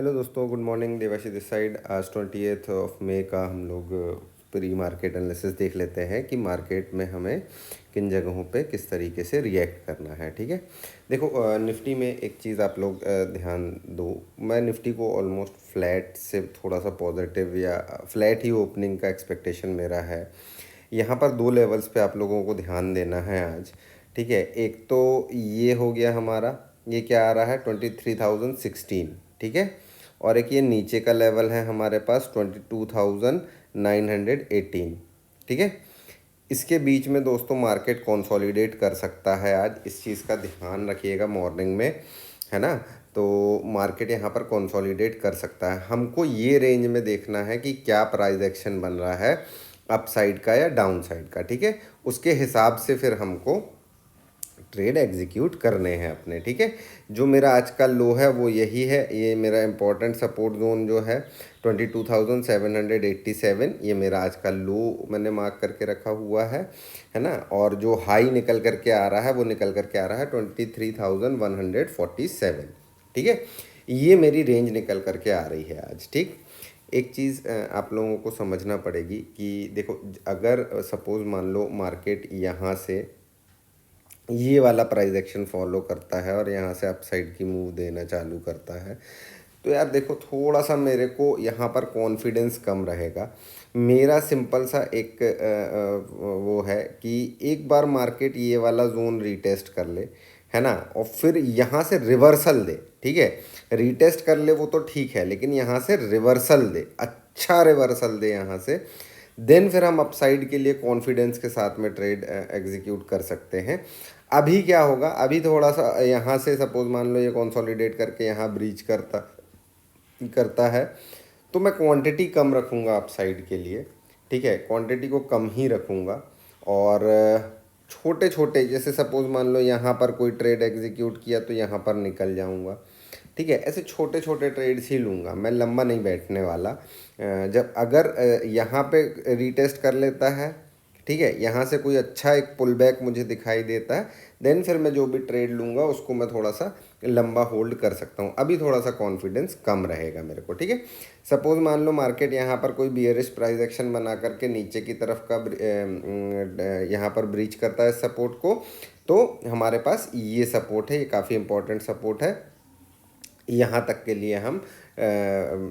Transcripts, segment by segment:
Hello दोस्तों, good morning. Devashi this side. आज 28 of May का हम लोग प्री मार्केट एनालिसिस देख लेते हैं कि मार्केट में हमें किन जगहों पे किस तरीके से रिएक्ट करना है। ठीक है, देखो निफ्टी में एक चीज़ आप लोग ध्यान दो। मैं निफ्टी को ऑलमोस्ट फ्लैट से थोड़ा सा पॉजिटिव या फ्लैट ही ओपनिंग का एक्सपेक्टेशन मेरा है। यहाँ पर दो लेवल्स पे आप लोगों को ध्यान देना है आज। ठीक है, एक तो ये हो गया हमारा, ये क्या आ रहा है 23,016। ठीक है, और एक ये नीचे का लेवल है हमारे पास 22,918। ठीक है, इसके बीच में दोस्तों मार्केट कंसोलिडेट कर सकता है आज, इस चीज़ का ध्यान रखिएगा मॉर्निंग में, है ना। तो मार्केट यहाँ पर कंसोलिडेट कर सकता है। हमको ये रेंज में देखना है कि क्या प्राइस एक्शन बन रहा है, अप साइड का या डाउन साइड का। ठीक है, उसके हिसाब से फिर हमको ट्रेड एग्जीक्यूट करने हैं अपने। ठीक है, जो मेरा आज का लो है वो यही है। ये मेरा इंपॉर्टेंट सपोर्ट जोन जो है 22,787, ये मेरा आज का लो मैंने मार्क करके रखा हुआ है ना। और जो हाई निकल करके आ रहा है वो निकल करके आ रहा है 23,147। ठीक है, ये मेरी रेंज निकल करके आ रही है आज। ठीक, एक चीज़ आप लोगों को समझना पड़ेगी कि देखो, अगर सपोज़ मान लो मार्केट यहाँ से ये वाला प्राइस एक्शन फॉलो करता है और यहाँ से अपसाइड की मूव देना चालू करता है, तो यार देखो थोड़ा सा मेरे को यहाँ पर कॉन्फिडेंस कम रहेगा। मेरा सिंपल सा एक वो है कि एक बार मार्केट ये वाला जोन रीटेस्ट कर ले, है ना, और फिर यहाँ से रिवर्सल दे। ठीक है, रीटेस्ट कर ले वो तो ठीक है, लेकिन यहाँ से रिवर्सल दे, अच्छा रिवर्सल दे यहाँ से, देन फिर हम अपसाइड के लिए कॉन्फिडेंस के साथ में ट्रेड एग्जीक्यूट कर सकते हैं। अभी क्या होगा, अभी थोड़ा सा यहाँ से सपोज मान लो ये कंसोलिडेट करके यहाँ ब्रीच करता है, तो मैं क्वांटिटी कम रखूँगा अपसाइड के लिए। ठीक है, क्वांटिटी को कम ही रखूँगा और छोटे छोटे, जैसे सपोज मान लो यहाँ पर कोई ट्रेड एग्जीक्यूट किया तो यहाँ पर निकल जाऊँगा। ठीक है, ऐसे छोटे छोटे ट्रेड्स ही लूँगा, मैं लंबा नहीं बैठने वाला। जब अगर यहाँ पे रीटेस्ट कर लेता है, ठीक है, यहाँ से कोई अच्छा एक पुल बैक मुझे दिखाई देता है, देन फिर मैं जो भी ट्रेड लूँगा उसको मैं थोड़ा सा लंबा होल्ड कर सकता हूँ। अभी थोड़ा सा कॉन्फिडेंस कम रहेगा मेरे को। ठीक है, सपोज मान लो मार्केट यहाँ पर कोई बियरिश प्राइस एक्शन बना करके नीचे की तरफ का यहाँ पर ब्रीच करता है सपोर्ट को, तो हमारे पास ये सपोर्ट है, ये काफ़ी इंपॉर्टेंट सपोर्ट है, यहाँ तक के लिए हम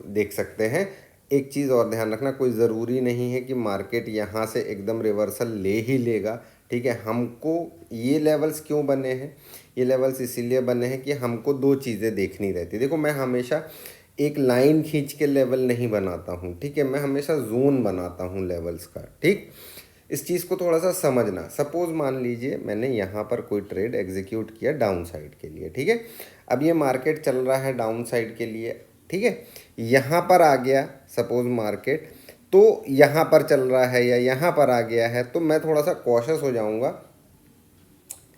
देख सकते हैं। एक चीज़ और ध्यान रखना, कोई ज़रूरी नहीं है कि मार्केट यहाँ से एकदम रिवर्सल ले ही लेगा। ठीक है, हमको ये लेवल्स क्यों बने हैं, ये लेवल्स इसीलिए बने हैं कि हमको दो चीज़ें देखनी रहती। देखो, मैं हमेशा एक लाइन खींच के लेवल नहीं बनाता हूँ। ठीक है, मैं हमेशा जोन बनाता हूँ लेवल्स का। ठीक, इस चीज़ को थोड़ा सा समझना। सपोज़ मान लीजिए मैंने यहाँ पर कोई ट्रेड एग्जीक्यूट किया डाउन साइड के लिए। ठीक है, अब ये मार्केट चल रहा है डाउन साइड के लिए। ठीक है, यहाँ पर आ गया सपोज़ मार्केट, तो यहाँ पर चल रहा है या यहाँ पर आ गया है, तो मैं थोड़ा सा कॉशियस हो जाऊँगा।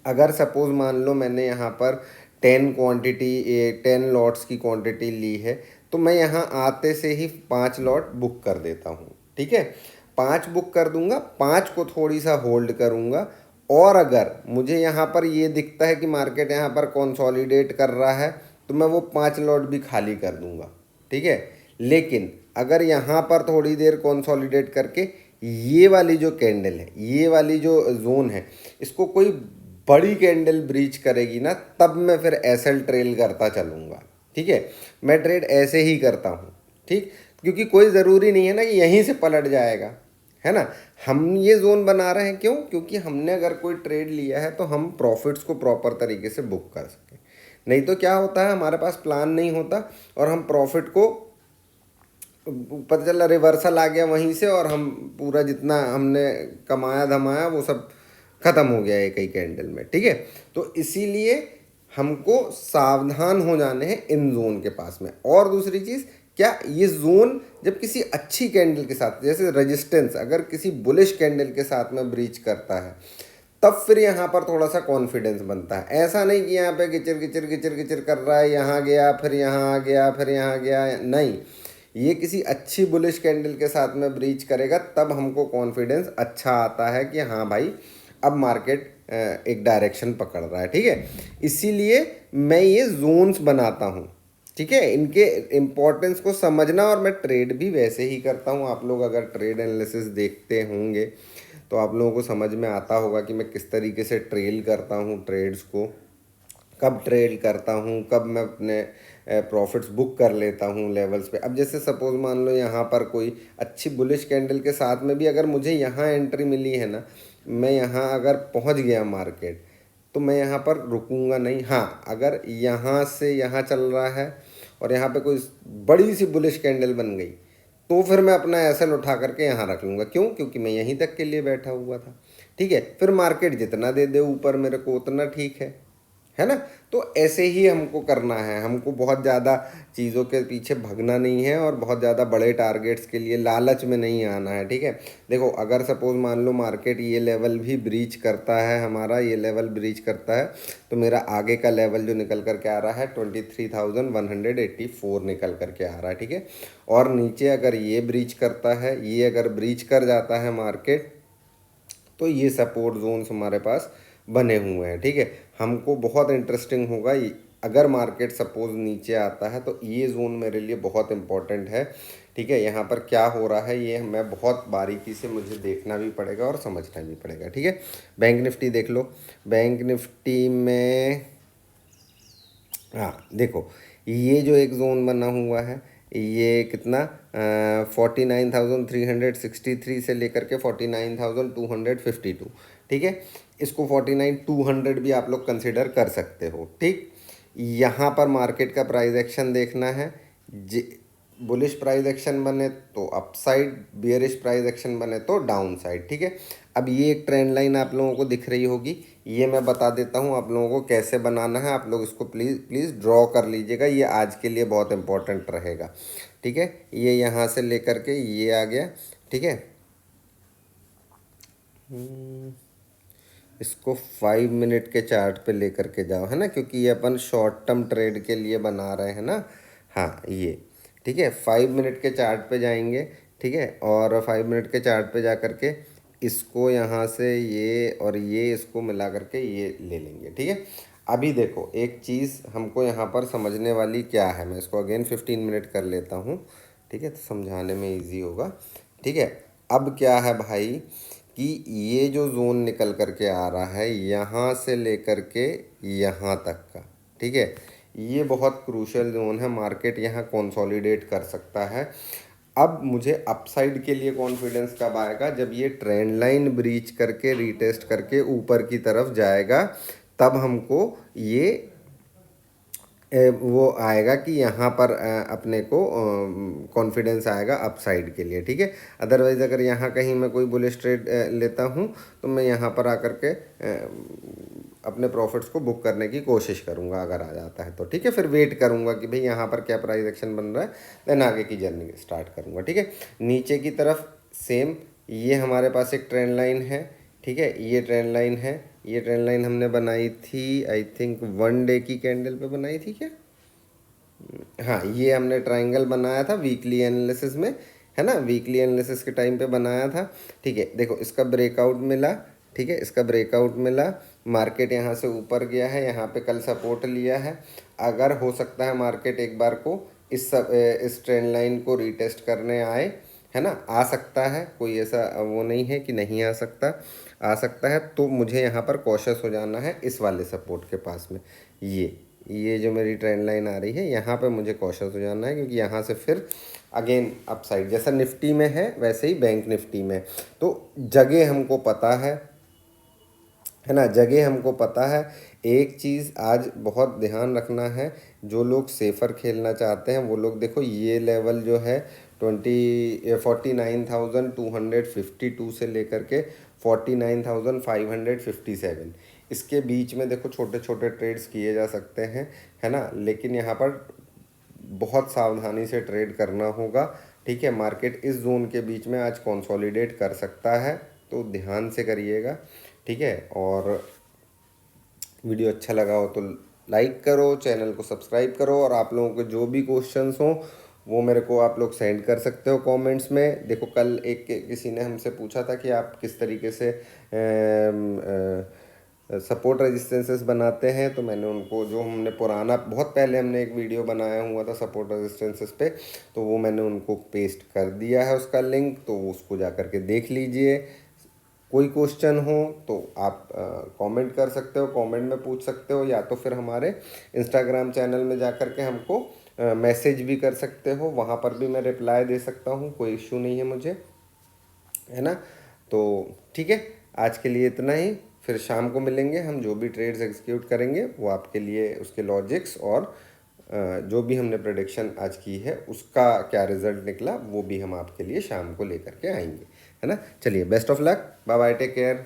अगर सपोज़ मान लो मैंने यहाँ पर 10 लॉट्स की क्वांटिटी ली है, तो मैं यहाँ आते से ही 5 लॉट बुक कर देता हूँ। ठीक है, 5 बुक कर दूंगा, 5 को थोड़ी सा होल्ड करूँगा, और अगर मुझे यहाँ पर ये दिखता है कि मार्केट यहाँ पर कंसोलिडेट कर रहा है, तो मैं वो 5 लॉट भी खाली कर दूंगा। ठीक है, लेकिन अगर यहाँ पर थोड़ी देर कंसोलिडेट करके ये वाली जो कैंडल है, ये वाली जो जोन है, इसको कोई बड़ी कैंडल ब्रीच करेगी ना, तब मैं फिर एसएल ट्रेल करता चलूँगा। ठीक है, मैं ट्रेड ऐसे ही करता हूँ। ठीक, क्योंकि कोई ज़रूरी नहीं है ना कि यहीं से पलट जाएगा, है ना। हम ये जोन बना रहे हैं क्यों, क्योंकि हमने अगर कोई ट्रेड लिया है तो हम प्रॉफिट्स को प्रॉपर तरीके से बुक कर सकें। नहीं तो क्या होता है, हमारे पास प्लान नहीं होता और हम प्रॉफिट को, पता चला रिवर्सल आ गया वहीं से, और हम पूरा जितना हमने कमाया धमाया वो सब ख़त्म हो गया एक ही कैंडल में। ठीक है, तो इसीलिए हमको सावधान हो जाने हैं इन जोन के पास में। और दूसरी चीज़ क्या, ये जोन जब किसी अच्छी कैंडल के साथ, जैसे रेजिस्टेंस अगर किसी बुलिश कैंडल के साथ में ब्रीच करता है, तब फिर यहाँ पर थोड़ा सा कॉन्फिडेंस बनता है। ऐसा नहीं कि यहाँ पे गिचर गिचर गिचर गिचर कर रहा है, यहाँ गया फिर यहाँ आ गया फिर यहाँ गया, नहीं। ये किसी अच्छी बुलिश कैंडल के साथ में ब्रीच करेगा, तब हमको कॉन्फिडेंस अच्छा आता है कि हाँ भाई अब मार्केट एक डायरेक्शन पकड़ रहा है। ठीक है, इसीलिए मैं ये जोन्स बनाता हूँ। ठीक है, इनके इम्पोर्टेंस को समझना। और मैं ट्रेड भी वैसे ही करता हूँ। आप लोग अगर ट्रेड एनालिसिस देखते होंगे तो आप लोगों को समझ में आता होगा कि मैं किस तरीके से ट्रेल करता हूँ ट्रेड्स को, कब ट्रेड करता हूँ, कब मैं अपने प्रॉफिट्स बुक कर लेता हूँ लेवल्स पे। अब जैसे सपोज मान लो यहाँ पर कोई अच्छी बुलिश कैंडल के साथ में भी अगर मुझे यहाँ एंट्री मिली है ना, मैं यहाँ अगर पहुँच गया मार्केट, तो मैं यहाँ पर रुकूंगा नहीं। हाँ, अगर यहाँ से यहाँ चल रहा है और यहाँ पे कोई बड़ी सी बुलिश कैंडल बन गई, तो फिर मैं अपना एसएल उठा करके यहाँ रख लूँगा। क्यों? क्योंकि मैं यहीं तक के लिए बैठा हुआ था। ठीक है, फिर मार्केट जितना दे दे ऊपर मेरे को उतना ठीक है ना। तो ऐसे ही हमको करना है। हमको बहुत ज़्यादा चीज़ों के पीछे भगना नहीं है और बहुत ज़्यादा बड़े टारगेट्स के लिए लालच में नहीं आना है। ठीक है, देखो अगर सपोज मान लो मार्केट ये लेवल भी ब्रीच करता है, हमारा ये लेवल ब्रीच करता है, तो मेरा आगे का लेवल जो निकल करके आ रहा है 23,184 निकल करके आ रहा है। ठीक है, और नीचे अगर ये ब्रीच करता है, ये अगर ब्रीच कर जाता है मार्केट, तो ये सपोर्ट जोन्स हमारे पास बने हुए हैं। ठीक है, हमको बहुत इंटरेस्टिंग होगा अगर मार्केट सपोज नीचे आता है, तो ये जोन मेरे लिए बहुत इंपॉर्टेंट है। ठीक है, यहाँ पर क्या हो रहा है ये मैं बहुत बारीकी से मुझे देखना भी पड़ेगा और समझना भी पड़ेगा। ठीक है, बैंक निफ्टी देख लो। बैंक निफ्टी में हाँ देखो, ये जो एक जोन बना हुआ है, ये कितना 49,363 से लेकर के 49,252। ठीक है, इसको 49,200 भी आप लोग कंसिडर कर सकते हो। ठीक, यहाँ पर मार्केट का प्राइस एक्शन देखना है। बुलिश प्राइस एक्शन बने तो up side, bearish price action बने तो डाउन साइड। ठीक है, अब ये एक ट्रेंड लाइन आप लोगों को दिख रही होगी, ये मैं बता देता हूँ आप लोगों को कैसे बनाना है। आप लोग इसको प्लीज़ ड्रॉ कर लीजिएगा, ये आज के लिए बहुत इंपॉर्टेंट रहेगा। ठीक है, ये यहाँ से लेकर के ये आ गया। ठीक है, इसको 5 मिनट के चार्ट पे लेकर के जाओ, है ना, क्योंकि ये अपन शॉर्ट टर्म ट्रेड के लिए बना रहे हैं ना। हाँ ये ठीक है, 5 मिनट के चार्ट पे जाएंगे। ठीक है, और 5 मिनट के चार्ट पे जा करके इसको यहाँ से ये और ये इसको मिला करके ये ले लेंगे। ठीक है, अभी देखो एक चीज़ हमको यहाँ पर समझने वाली क्या है, मैं इसको अगेन 15 मिनट कर लेता हूँ। ठीक है, तो समझाने में ईजी होगा। ठीक है, अब क्या है भाई कि ये जो जोन निकल करके आ रहा है यहाँ से लेकर के यहाँ तक का, ठीक है, ये बहुत क्रूशियल जोन है। मार्केट यहाँ कंसोलिडेट कर सकता है। अब मुझे अपसाइड के लिए कॉन्फिडेंस कब आएगा? जब ये ट्रेंड लाइन ब्रीच करके रीटेस्ट करके ऊपर की तरफ जाएगा, तब हमको ये वो आएगा कि यहाँ पर अपने को कॉन्फिडेंस आएगा अपसाइड के लिए। ठीक है, अदरवाइज़ अगर यहाँ कहीं मैं कोई बुलिश ट्रेड लेता हूँ तो मैं यहाँ पर आकर के अपने प्रॉफिट्स को बुक करने की कोशिश करूँगा अगर आ जाता है तो। ठीक है, फिर वेट करूँगा कि भाई यहाँ पर क्या प्राइस एक्शन बन रहा है, देन आगे की जर्नी स्टार्ट करूँगा। ठीक है, नीचे की तरफ सेम, ये हमारे पास एक ट्रेंड लाइन है। ठीक है, ये ट्रेंड लाइन है। ये ट्रेंड लाइन हमने बनाई थी आई थिंक 1 डे की कैंडल पे बनाई थी क्या? हाँ, ये हमने ट्रायंगल बनाया था वीकली एनालिसिस में, है ना, वीकली एनालिसिस के टाइम पे बनाया था। ठीक है, देखो इसका ब्रेकआउट मिला। ठीक है, इसका ब्रेकआउट मिला, मार्केट यहाँ से ऊपर गया है, यहाँ पे कल सपोर्ट लिया है। अगर हो सकता है मार्केट एक बार को इस ट्रेंड लाइन को रीटेस्ट करने आए, है ना, आ सकता है, कोई ऐसा वो नहीं है कि नहीं आ सकता, आ सकता है। तो मुझे यहाँ पर कॉशियस हो जाना है इस वाले सपोर्ट के पास में। ये जो मेरी ट्रेंड लाइन आ रही है यहाँ पे मुझे कॉशियस हो जाना है, क्योंकि यहाँ से फिर अगेन अपसाइड जैसा निफ्टी में है वैसे ही बैंक निफ्टी में। तो जगह हमको पता है ना, जगह हमको पता है। एक चीज़ आज बहुत ध्यान रखना है, जो लोग सेफ़र खेलना चाहते हैं वो लोग देखो, ये लेवल जो है 49,252 से लेकर के 49,557, इसके बीच में देखो छोटे छोटे ट्रेड्स किए जा सकते हैं, है ना, लेकिन यहाँ पर बहुत सावधानी से ट्रेड करना होगा। ठीक है, मार्केट इस जोन के बीच में आज कंसोलिडेट कर सकता है, तो ध्यान से करिएगा। ठीक है, और वीडियो अच्छा लगा हो तो लाइक करो, चैनल को सब्सक्राइब करो, और आप लोगों के जो भी क्वेश्चंस हों वो मेरे को आप लोग सेंड कर सकते हो कमेंट्स में। देखो कल किसी ने हमसे पूछा था कि आप किस तरीके से सपोर्ट रेजिस्टेंसेस बनाते हैं, तो मैंने उनको जो हमने पुराना बहुत पहले हमने एक वीडियो बनाया हुआ था सपोर्ट रेजिस्टेंसेस पे, तो वो मैंने उनको पेस्ट कर दिया है उसका लिंक, तो उसको जा कर के देख लीजिए। कोई क्वेश्चन हो तो आप कमेंट कर सकते हो, कमेंट में पूछ सकते हो, या तो फिर हमारे इंस्टाग्राम चैनल में जा कर के हमको मैसेज भी कर सकते हो, वहाँ पर भी मैं रिप्लाई दे सकता हूँ, कोई इश्यू नहीं है मुझे, है ना। तो ठीक है, आज के लिए इतना ही। फिर शाम को मिलेंगे, हम जो भी ट्रेड्स एग्जीक्यूट करेंगे वो आपके लिए उसके लॉजिक्स और जो भी हमने प्रेडिक्शन आज की है उसका क्या रिजल्ट निकला वो भी हम आपके लिए शाम को लेकर के आएंगे, है ना। चलिए, best of luck, bye bye, take care.